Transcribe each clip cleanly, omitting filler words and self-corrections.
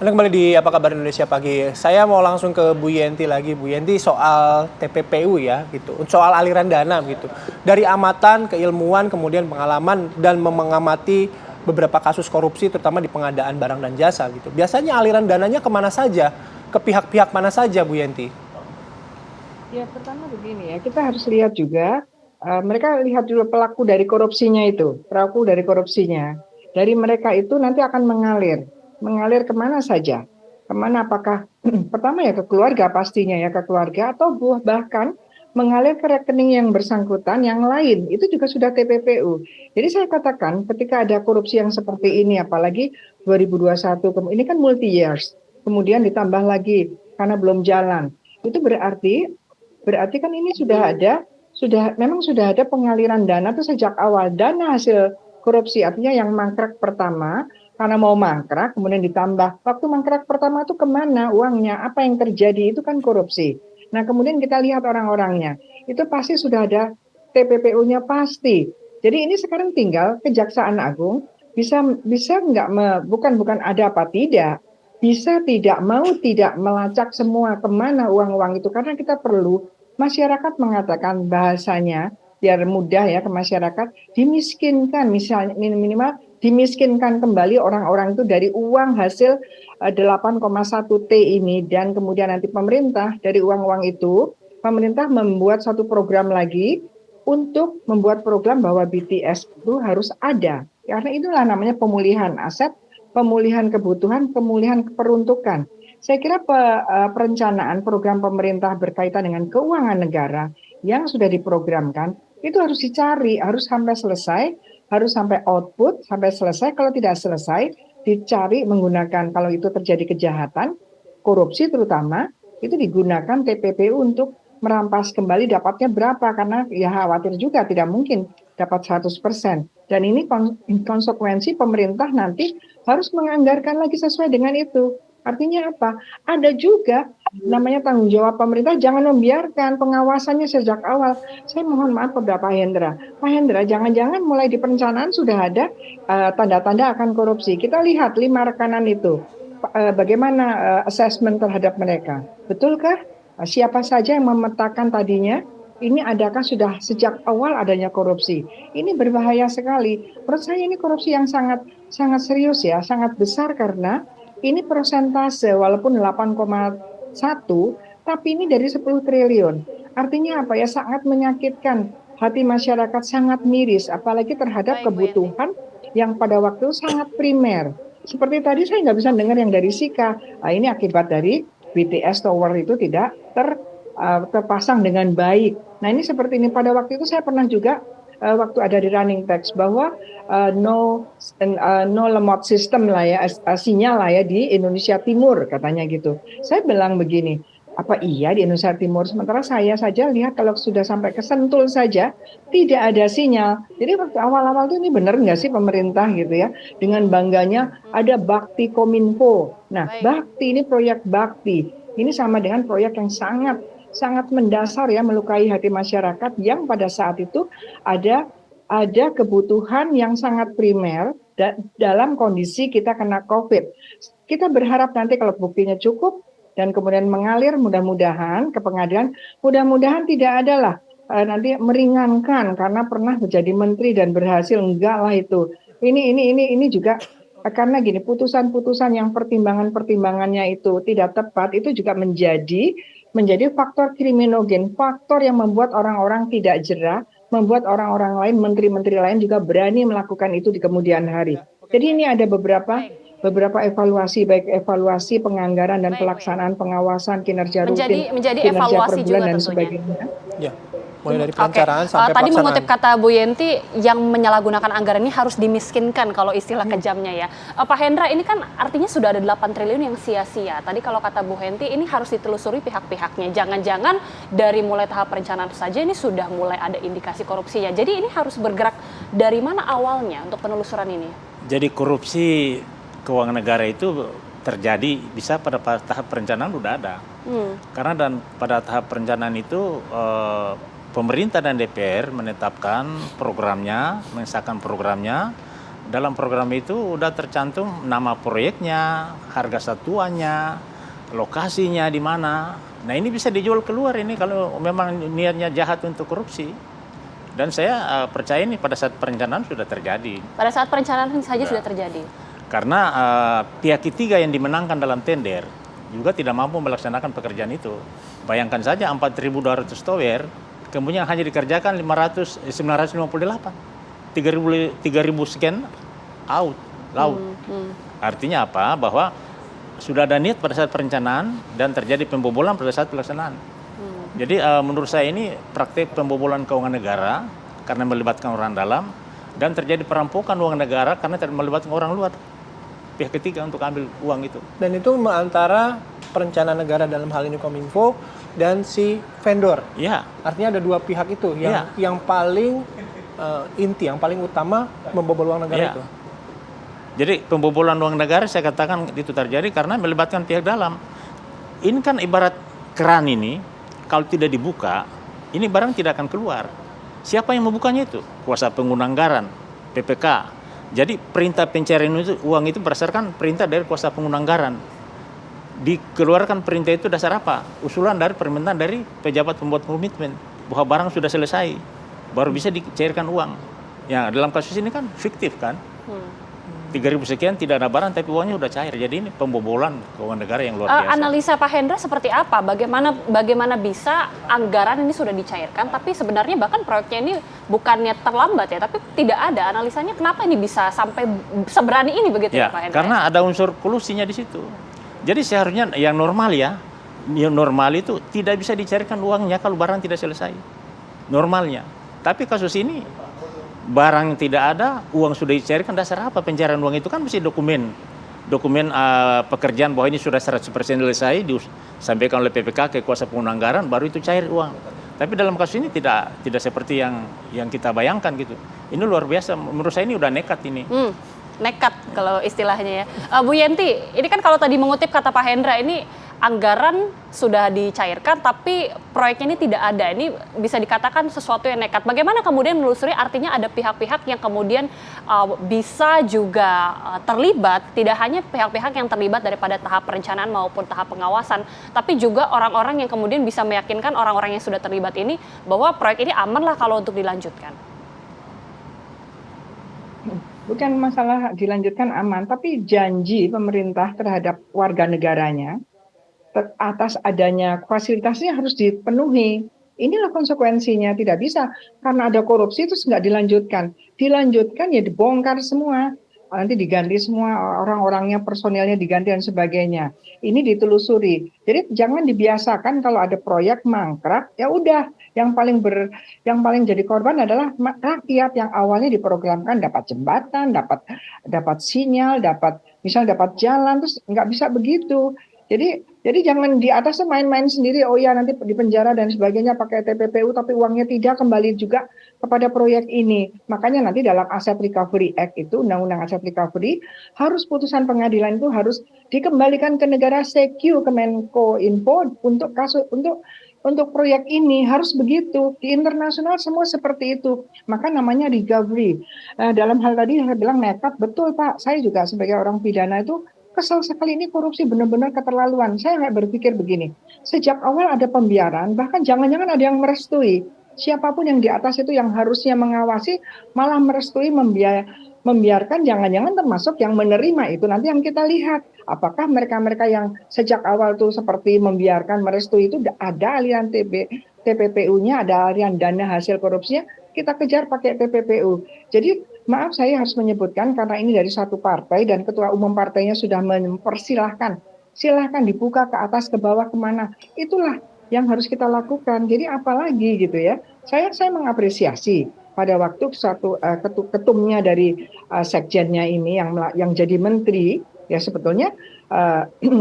Anda kembali di Apa Kabar Indonesia Pagi. Saya mau langsung ke Bu Yenti lagi. Bu Yenti, soal TPPU ya gitu. Soal aliran dana gitu. Dari amatan, keilmuan, kemudian pengalaman dan mengamati beberapa kasus korupsi terutama di pengadaan barang dan jasa gitu. Biasanya aliran dananya kemana saja? Ke pihak-pihak mana saja, Bu Yenti? Ya, pertama begini ya, kita harus lihat juga, mereka lihat dulu pelaku dari korupsinya itu, pelaku dari korupsinya. Dari mereka itu nanti akan mengalir kemana saja. Kemana apakah, pertama ya ke keluarga pastinya ya, ke keluarga atau bahkan mengalir ke rekening yang bersangkutan yang lain, itu juga sudah TPPU. Jadi saya katakan ketika ada korupsi yang seperti ini, apalagi 2021, ini kan multi years, kemudian ditambah lagi karena belum jalan. Itu berarti kan ini memang sudah ada pengaliran dana itu sejak awal. Dana hasil korupsi artinya yang mangkrak pertama, karena mau mangkrak kemudian ditambah. Waktu mangkrak pertama itu kemana uangnya, apa yang terjadi, itu kan korupsi. Nah kemudian kita lihat orang-orangnya, itu pasti sudah ada TPPU-nya pasti. Jadi ini sekarang tinggal Kejaksaan Agung bisa nggak bukan ada apa tidak, bisa tidak melacak semua kemana uang-uang itu, karena kita perlu masyarakat mengatakan bahasanya biar mudah ya ke masyarakat, dimiskinkan misalnya minimal dimiskinkan kembali orang-orang itu dari uang hasil 8,1 T ini, dan kemudian nanti pemerintah dari uang-uang itu pemerintah membuat satu program lagi untuk membuat program bahwa BTS itu harus ada, karena itulah namanya pemulihan aset, pemulihan kebutuhan, pemulihan peruntukan. Saya kira perencanaan program pemerintah berkaitan dengan keuangan negara yang sudah diprogramkan itu harus dicari, harus sampai selesai, harus sampai output, sampai selesai. Kalau tidak selesai, dicari menggunakan, kalau itu terjadi kejahatan, korupsi terutama, itu digunakan TPPU untuk merampas kembali dapatnya berapa, karena ya khawatir juga tidak mungkin dapat 100%. Dan ini konsekuensi pemerintah nanti harus menganggarkan lagi sesuai dengan itu. Artinya apa? Ada juga namanya tanggung jawab pemerintah, jangan membiarkan pengawasannya sejak awal. Saya mohon maaf kepada Pak Hendra. Pak Hendra, jangan-jangan mulai di perencanaan sudah ada tanda-tanda akan korupsi. Kita lihat 5 rekanan itu. Bagaimana assessment terhadap mereka? Betulkah? Siapa saja yang memetakan tadinya? Ini adakah sudah sejak awal adanya korupsi? Ini berbahaya sekali. Menurut saya ini korupsi yang sangat sangat serius ya, sangat besar, karena ini persentase walaupun 8,1, tapi ini dari 10 triliun. Artinya apa ya, sangat menyakitkan hati masyarakat, sangat miris, apalagi terhadap Baik, Bu Yanti. kebutuhan yang pada waktu sangat primer. Seperti tadi saya nggak bisa dengar yang dari Sika. Nah, ini akibat dari BTS Tower itu tidak terpasang dengan baik. Nah ini seperti ini, pada waktu itu saya pernah juga waktu ada di running text bahwa no lemot system lah ya, sinyal lah ya di Indonesia Timur katanya gitu. Saya bilang begini, apa iya di Indonesia Timur, sementara saya saja lihat kalau sudah sampai ke Sentul saja tidak ada sinyal. Jadi waktu awal-awal tuh ini benar nggak sih pemerintah gitu ya, dengan bangganya ada Bakti Kominfo. Nah Bakti ini proyek Bakti ini sama dengan proyek yang sangat sangat mendasar ya, melukai hati masyarakat yang pada saat itu ada kebutuhan yang sangat primer dalam kondisi kita kena COVID. Kita berharap nanti kalau buktinya cukup dan kemudian mengalir mudah-mudahan ke pengadilan, mudah-mudahan tidak adalah nanti meringankan karena pernah menjadi menteri dan berhasil, enggak lah itu. Ini juga karena gini, putusan-putusan yang pertimbangannya itu tidak tepat, itu juga menjadi faktor kriminogen, faktor yang membuat orang-orang tidak jerah, membuat orang-orang lain, menteri-menteri lain juga berani melakukan itu di kemudian hari. Jadi ini ada beberapa evaluasi, baik evaluasi penganggaran dan pelaksanaan pengawasan kinerja rutin, menjadi kinerja per evaluasi bulan juga dan tentunya. sebagainya. Ya, mulai dari perencanaan sampai Tadi pelaksanaan. mengutip kata Bu Yenti, yang menyalahgunakan anggaran ini harus dimiskinkan kalau istilah kejamnya ya. Pak Hendra, ini kan artinya sudah ada 8 triliun yang sia-sia. Tadi kalau kata Bu Yenti, ini harus ditelusuri pihak-pihaknya. Jangan-jangan dari mulai tahap perencanaan saja ini sudah mulai ada indikasi korupsinya. Jadi ini harus bergerak dari mana awalnya untuk penelusuran ini? Jadi korupsi keuangan negara itu terjadi bisa pada tahap perencanaan udah ada. Karena pada tahap perencanaan itu pemerintah dan DPR menetapkan programnya, mengesahkan programnya, dalam program itu udah tercantum nama proyeknya, harga satuannya, lokasinya di mana. Nah ini bisa dijual keluar ini kalau memang niatnya jahat untuk korupsi. Dan saya percaya ini pada saat perencanaan sudah terjadi. Pada saat perencanaan saja sudah terjadi. Karena pihak ketiga yang dimenangkan dalam tender juga tidak mampu melaksanakan pekerjaan itu. Bayangkan saja 4.200 tower, kemudian hanya dikerjakan 958. 3.000 sekian laut. Artinya apa? Bahwa sudah ada niat pada saat perencanaan dan terjadi pembobolan pada saat pelaksanaan. Jadi menurut saya ini praktik pembobolan keuangan negara karena melibatkan orang dalam dan terjadi perampokan uang negara karena melibatkan orang luar. Pihak ketiga untuk ambil uang itu. Dan itu antara perencanaan negara dalam hal ini Kominfo dan si vendor. Iya. Artinya ada dua pihak itu yang paling inti, yang paling utama membobol uang negara itu. Jadi pembobolan uang negara saya katakan itu terjadi karena melibatkan pihak dalam. Ini kan ibarat keran ini, kalau tidak dibuka, ini barang tidak akan keluar. Siapa yang membukanya itu? Kuasa pengguna anggaran, PPK. Jadi perintah pencairan itu, uang itu berdasarkan perintah dari kuasa pengguna anggaran. Dikeluarkan perintah itu dasar apa? Usulan dari permintaan dari pejabat pembuat komitmen bahwa barang sudah selesai, baru bisa dicairkan uang. Ya dalam kasus ini kan fiktif kan, 3.000 sekian tidak ada barang tapi uangnya sudah cair. Jadi ini pembobolan keuangan negara yang luar biasa. Analisa Pak Hendra seperti apa? Bagaimana bisa anggaran ini sudah dicairkan, tapi sebenarnya bahkan proyeknya ini bukannya terlambat ya, tapi tidak ada analisanya. Kenapa ini bisa sampai seberani ini begitu ya, Pak Hendra? Karena ada unsur kolusinya di situ. Jadi seharusnya yang normal itu tidak bisa dicairkan uangnya kalau barang tidak selesai. Normalnya. Tapi kasus ini barang tidak ada, uang sudah dicairkan, dasar apa pencairan uang itu kan mesti dokumen pekerjaan bahwa ini sudah 100% selesai disampaikan oleh PPK ke kuasa pengguna anggaran baru itu cair uang. Tapi dalam kasus ini tidak seperti yang kita bayangkan gitu. Ini luar biasa, menurut saya ini udah nekat ini. Nekat kalau istilahnya ya. Bu Yenti, ini kan kalau tadi mengutip kata Pak Hendra, ini anggaran sudah dicairkan tapi proyeknya ini tidak ada. Ini bisa dikatakan sesuatu yang nekat. Bagaimana kemudian menelusuri, artinya ada pihak-pihak yang kemudian bisa juga terlibat, tidak hanya pihak-pihak yang terlibat daripada tahap perencanaan maupun tahap pengawasan, tapi juga orang-orang yang kemudian bisa meyakinkan orang-orang yang sudah terlibat ini bahwa proyek ini aman lah kalau untuk dilanjutkan. Bukan masalah dilanjutkan aman, tapi janji pemerintah terhadap warga negaranya atas adanya fasilitasnya harus dipenuhi. Inilah konsekuensinya, tidak bisa karena ada korupsi terus nggak dilanjutkan. Dilanjutkan ya dibongkar semua, nanti diganti semua orang-orangnya, personilnya diganti dan sebagainya. Ini ditelusuri. Jadi jangan dibiasakan kalau ada proyek mangkrak, ya udah yang paling jadi korban adalah rakyat yang awalnya diprogramkan dapat jembatan, dapat sinyal, dapat jalan, terus nggak bisa begitu. Jadi jangan di atasnya main-main sendiri, oh ya nanti di penjara dan sebagainya pakai TPPU, tapi uangnya tidak kembali juga kepada proyek ini. Makanya nanti dalam Asset Recovery Act itu, Undang-Undang Asset Recovery, harus putusan pengadilan itu harus dikembalikan ke negara secure, ke Menkominfo untuk proyek ini, harus begitu. Di internasional semua seperti itu. Maka namanya recovery. Dalam hal tadi saya bilang nekat, betul Pak. Saya juga sebagai orang pidana itu kesal sekali, ini korupsi benar-benar keterlaluan. Saya nggak berpikir begini, sejak awal ada pembiaran, bahkan jangan-jangan ada yang merestui. Siapapun yang di atas itu yang harusnya mengawasi, malah merestui, membiarkan, jangan-jangan termasuk yang menerima itu. Nanti yang kita lihat, apakah mereka-mereka yang sejak awal itu seperti membiarkan, merestui itu ada aliran TPPU-nya, ada aliran dana hasil korupsinya, kita kejar pakai TPPU. Jadi maaf saya harus menyebutkan karena ini dari satu partai dan ketua umum partainya sudah mempersilahkan, silahkan dibuka ke atas, ke bawah, kemana. Itulah yang harus kita lakukan. Jadi apalagi gitu ya. Saya mengapresiasi pada waktu ketumnya dari sekjennya ini yang jadi menteri, ya sebetulnya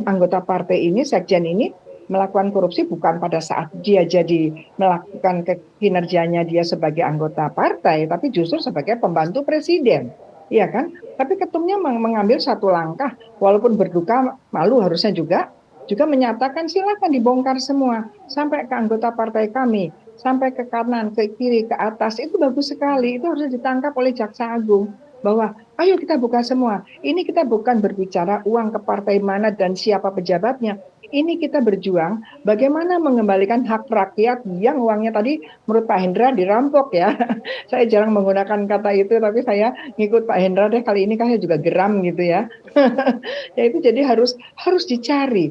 anggota partai ini, sekjen ini melakukan korupsi bukan pada saat dia jadi melakukan kinerjanya dia sebagai anggota partai, tapi justru sebagai pembantu presiden, iya kan? Tapi ketumnya mengambil satu langkah, walaupun berduka malu harusnya juga menyatakan silakan dibongkar semua sampai ke anggota partai kami, sampai ke kanan, ke kiri, ke atas, itu bagus sekali, itu harus ditangkap oleh Jaksa Agung. bahwa ayo kita buka semua. Ini kita bukan berbicara uang ke partai mana dan siapa pejabatnya. Ini kita berjuang bagaimana mengembalikan hak rakyat yang uangnya tadi menurut Pak Hendra dirampok ya. Saya jarang menggunakan kata itu, tapi saya ngikut Pak Hendra deh kali ini, kan saya juga geram gitu ya. Ya itu jadi harus dicari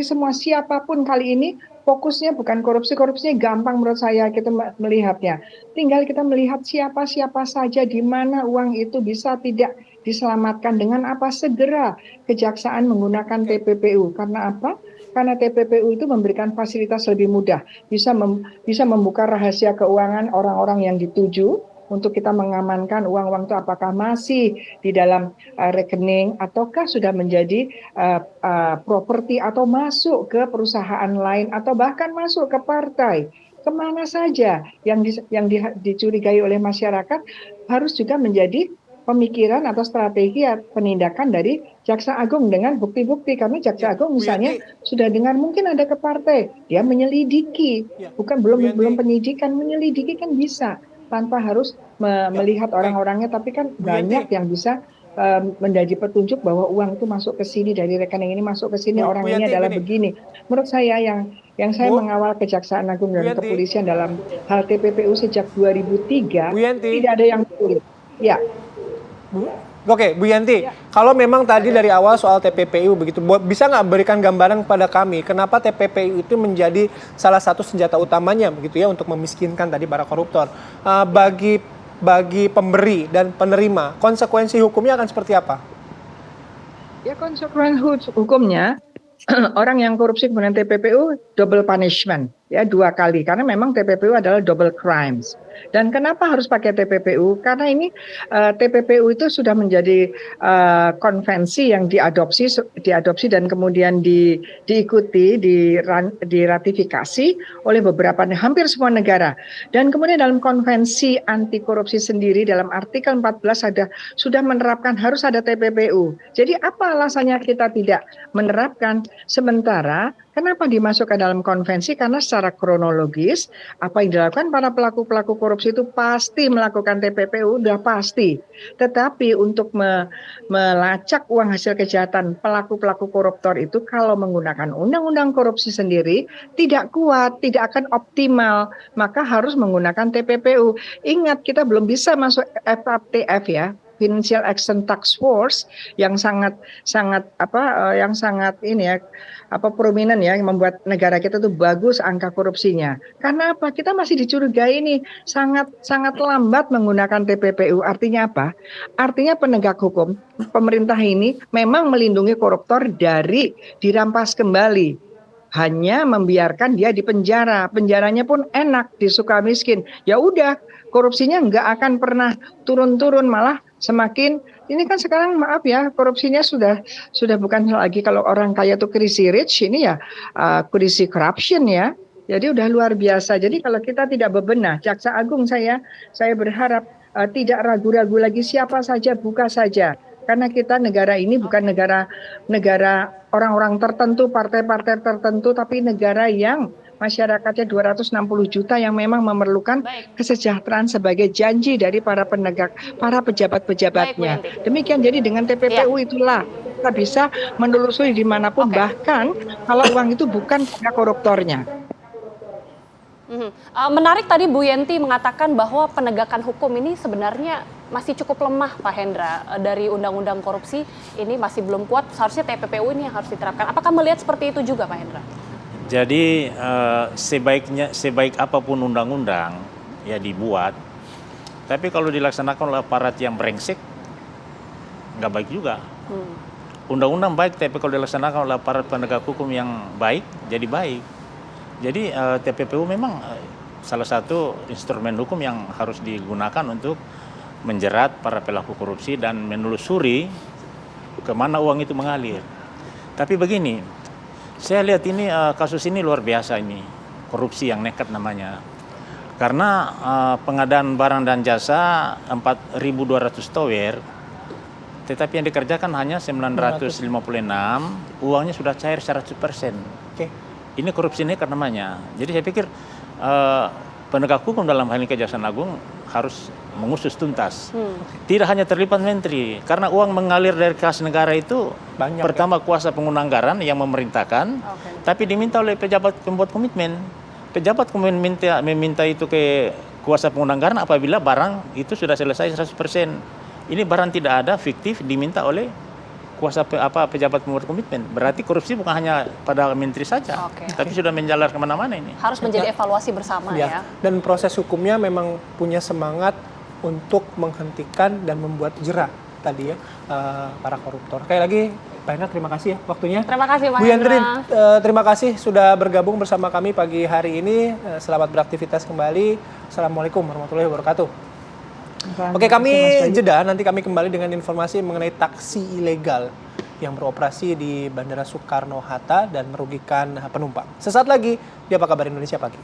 semua, siapapun kali ini fokusnya bukan korupsi. Korupsinya gampang menurut saya kita melihatnya. Tinggal kita melihat siapa-siapa saja, di mana uang itu bisa tidak diselamatkan, dengan apa segera kejaksaan menggunakan TPPU. Karena apa? Karena TPPU itu memberikan fasilitas lebih mudah, bisa membuka rahasia keuangan orang-orang yang dituju untuk kita mengamankan uang-uang itu apakah masih di dalam rekening ataukah sudah menjadi properti atau masuk ke perusahaan lain atau bahkan masuk ke partai. Kemana saja yang dicurigai oleh masyarakat harus juga menjadi pemikiran atau strategi penindakan dari Jaksa Agung dengan bukti-bukti. Karena Jaksa Agung misalnya sudah dengar mungkin ada ke partai, dia menyelidiki, bukan belum penyidikan, menyelidiki kan bisa tanpa harus melihat orang-orangnya, tapi kan banyak yang bisa menjadi petunjuk bahwa uang itu masuk ke sini dari rekening ini, masuk ke sini, orang ini adalah begini. Menurut saya yang saya mengawal Kejaksaan Agung dan Kepolisian dalam hal TPPU sejak 2003 tidak ada yang sulit. Ya. Oke, Bu Yanti, kalau memang tadi dari awal soal TPPU begitu, bisa nggak berikan gambaran kepada kami kenapa TPPU itu menjadi salah satu senjata utamanya begitu ya untuk memiskinkan tadi para koruptor. Bagi pemberi dan penerima, konsekuensi hukumnya akan seperti apa? Ya, konsekuensi hukumnya orang yang korupsi kemudian TPPU double punishment, ya 2 kali, karena memang TPPU adalah double crimes. Dan kenapa harus pakai TPPU? Karena ini TPPU itu sudah menjadi konvensi yang diadopsi dan kemudian diikuti, diratifikasi oleh hampir semua negara. Dan kemudian dalam konvensi anti korupsi sendiri dalam artikel 14 sudah menerapkan harus ada TPPU. Jadi apa alasannya kita tidak menerapkan? Sementara kenapa dimasukkan dalam konvensi? Karena secara kronologis apa yang dilakukan para pelaku-pelaku korupsi itu pasti melakukan TPPU, udah pasti. Tetapi untuk melacak uang hasil kejahatan pelaku-pelaku koruptor itu kalau menggunakan undang-undang korupsi sendiri tidak kuat, tidak akan optimal, maka harus menggunakan TPPU. Ingat, kita belum bisa masuk FATF ya, Financial Action Task Force, yang sangat ini ya, prominent ya, yang membuat negara kita tuh bagus angka korupsinya. Karena apa? Kita masih dicurigai ini sangat lambat menggunakan TPPU. Artinya apa? Artinya penegak hukum, pemerintah ini memang melindungi koruptor dari dirampas kembali. Hanya membiarkan dia di penjara. Penjaranya pun enak, di Sukamiskin. Ya udah, korupsinya nggak akan pernah turun-turun, malah semakin. Ini kan sekarang maaf ya, korupsinya sudah bukan lagi kalau orang kaya itu crazy rich, ini ya crazy corruption ya. Jadi udah luar biasa. Jadi kalau kita tidak bebenah, Jaksa Agung saya berharap tidak ragu-ragu lagi, siapa saja buka saja. Karena kita negara ini bukan negara orang-orang tertentu, partai-partai tertentu, tapi negara yang masyarakatnya 260 juta yang memang memerlukan kesejahteraan sebagai janji dari para pejabat-pejabatnya. Demikian, jadi dengan TPPU itulah kita bisa menelusuri dimanapun, bahkan kalau uang itu bukan pada koruptornya. Menarik tadi Bu Yenti mengatakan bahwa penegakan hukum ini sebenarnya masih cukup lemah, Pak Hendra. Dari undang-undang korupsi ini masih belum kuat, seharusnya TPPU ini yang harus diterapkan. Apakah melihat seperti itu juga, Pak Hendra? Jadi sebaik apapun undang-undang ya dibuat, tapi kalau dilaksanakan oleh aparat yang brengsek, nggak baik juga. Undang-undang baik, tapi kalau dilaksanakan oleh aparat penegak hukum yang baik, jadi baik. Jadi TPPU memang salah satu instrumen hukum yang harus digunakan untuk menjerat para pelaku korupsi dan menelusuri kemana uang itu mengalir. Tapi begini, saya lihat ini kasus ini luar biasa ini, korupsi yang nekat namanya. Karena pengadaan barang dan jasa 4.200 tower, tetapi yang dikerjakan hanya 956, uangnya sudah cair 100%. Oke. Ini korupsi nekat namanya. Jadi saya pikir penegak hukum dalam hal ini Kejaksaan Agung harus mengusut tuntas. Tidak hanya terlibat menteri, karena uang mengalir dari kas negara itu Banyak, pertama kuasa pengguna anggaran yang memerintahkan, tapi diminta oleh pejabat pembuat komitmen. Pejabat kemudian meminta itu ke kuasa pengguna anggaran apabila barang itu sudah selesai 100%. Ini barang tidak ada, fiktif, diminta oleh kuasa pejabat pembuat komitmen. Berarti korupsi bukan hanya pada menteri saja, tapi sudah menjalar kemana-mana ini. Harus menjadi evaluasi bersama ya. Dan proses hukumnya memang punya semangat untuk menghentikan dan membuat jera tadi ya para koruptor. Sekali lagi Pak Hendra, terima kasih ya waktunya. Terima kasih Pak Bu Yandri, Hendra. terima kasih sudah bergabung bersama kami pagi hari ini. Selamat beraktivitas kembali. Assalamualaikum warahmatullahi wabarakatuh. Oke, kami jeda. Nanti kami kembali dengan informasi mengenai taksi ilegal yang beroperasi di Bandara Soekarno-Hatta dan merugikan penumpang. Sesaat lagi di Apa Kabar Indonesia Pagi.